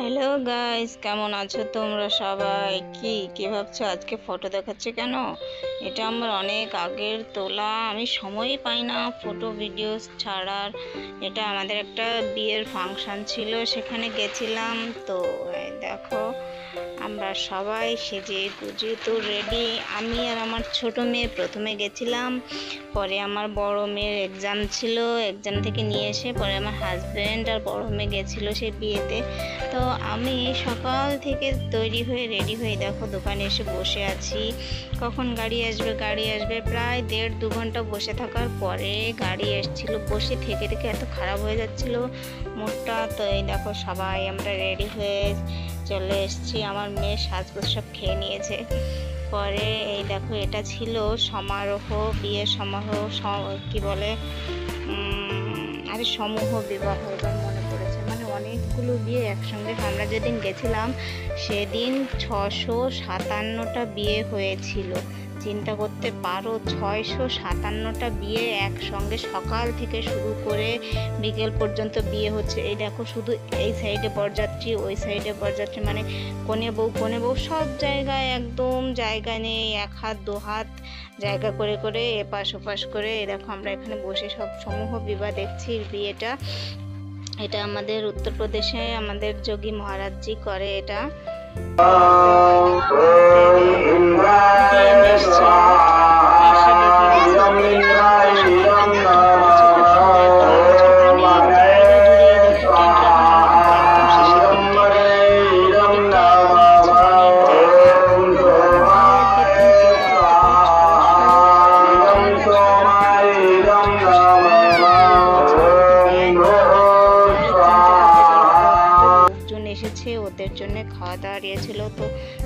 Hello guys, কেমন আছো তোমরা সবাই? কি ভাবছো আজকে ফটো দেখাচ্ছে কেন? এটা আমার অনেক আগের তোলা, আমি সময়ই পাই না ফটো ভিডিওস ছাড়ার। এটা আমাদের একটা বিয়ের ফাংশন ছিল, সেখানে গেছিলাম। তো এই দেখো আমরা সবাই সেজে গুজে তো রেডি। আমি আর আমার ছোট মেয়ে প্রথমে গেছিলাম, পরে আমার বড় মেয়ের এক্সাম ছিল, এক্সাম থেকে নিয়ে এসে পরে আমার হাজব্যান্ড আর বড় মেয়ে গেছিলো সেই বিয়েতে। তো আমি সকাল থেকে তৈরি হয়ে রেডি হয়ে দেখো দোকানে এসে বসে আছি, কখন গাড়ি আসবে। প্রায় 1.5-2 ঘন্টা বসে থাকার পরে গাড়ি এসেছিল। বসে থেকে থেকে এত খারাপ হয়ে যাচ্ছিল মুডটা। তো এই দেখো সবাই আমরা রেডি হয়ে চলে এসেছি। আমার মেয়ে সাজগোজ সব খেয়ে নিয়েছে। পরে এই দেখো এটা ছিল সমারোহ, বিয়ের সমারোহ, কি বলে আরে সমূহ বিবাহ, এবার মনে পড়েছে। মানে অনেকগুলো বিয়ে একসঙ্গে। আমরা যেদিন গেছিলাম সেদিন 657টা বিয়ে হয়েছিল। চিন্তা করতে পারো, 657টা বিয়ে একসঙ্গে, সকাল থেকে শুরু করে বিকেল পর্যন্ত বিয়ে হচ্ছে। এই দেখো শুধু এই সাইডে বরযাত্রী, ওই সাইডে বরযাত্রী, মানে কনে বউ সব জায়গায় একদম জায়গা নেই, 1 হাত 2 হাত জায়গা করে করে এপাশ ওপাশ করে। দেখো আমরা এখানে বসে সব সমূহ বিবাহ দেখছি। বিয়েটা এটা আমাদের উত্তরপ্রদেশে আমাদের যোগী মহারাজজি করে এটা। এসেছে, ওদের জন্য খাওয়া দাওয়া দিয়েছিল। তো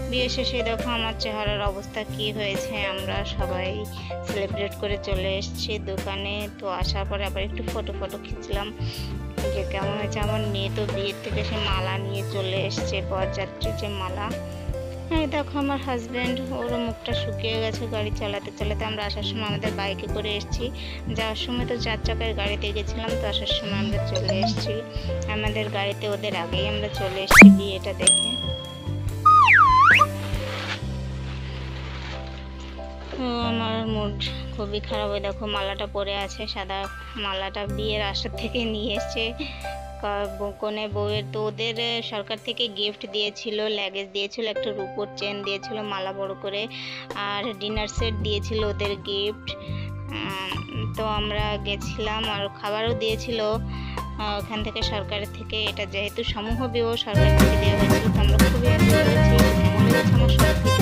বিয়ে শেষে দেখো আমার চেহারার অবস্থা কি হয়েছে। আমরা সবাই সেলিব্রেট করে চলে এসেছি দোকানে। তো আসার পরে আবার একটু ফটো খিঁচলাম যে কেমন হয়েছে। আমার মেয়ে তো বিয়ের থেকে সে মালা নিয়ে চলে এসছে, বরযাত্রীর যে মালা। এই দেখো আমার হাজব্যান্ড, ওরও মুখটা শুকিয়ে গেছে গাড়ি চালাতে চালাতে। আমরা আসার সময় আমাদের বাইকে করে এসেছি, যাওয়ার সময় তো 4 চাকার গাড়িতে গেছিলাম। তো আসার সময় আমরা চলে এসেছি আমাদের গাড়িতে, ওদের আগেই আমরা চলে এসেছি বিয়েটা দেখে। তো আমার মুড খুবই খারাপ। ওই দেখো মালাটা পরে আছে, সাদা মালাটা বিয়ের আসর থেকে নিয়ে এসছে কনে বউয়ের। তো ওদের সরকার থেকে গিফট দিয়েছিল, ল্যাগেজ দিয়েছিল, একটা রূপোর চেন দিয়েছিল মালা বড় করে, আর ডিনার সেট দিয়েছিল ওদের গিফট। তো আমরা গেছিলাম, আর খাবারও দিয়েছিল ওখান থেকে সরকার থেকে। এটা যেহেতু সমূহ বিবাহ সরকার থেকে দেওয়া হয়েছিল, তো আমরা খুবই এনজয় করেছি। কেমন লেগেছে আমার সব কিছু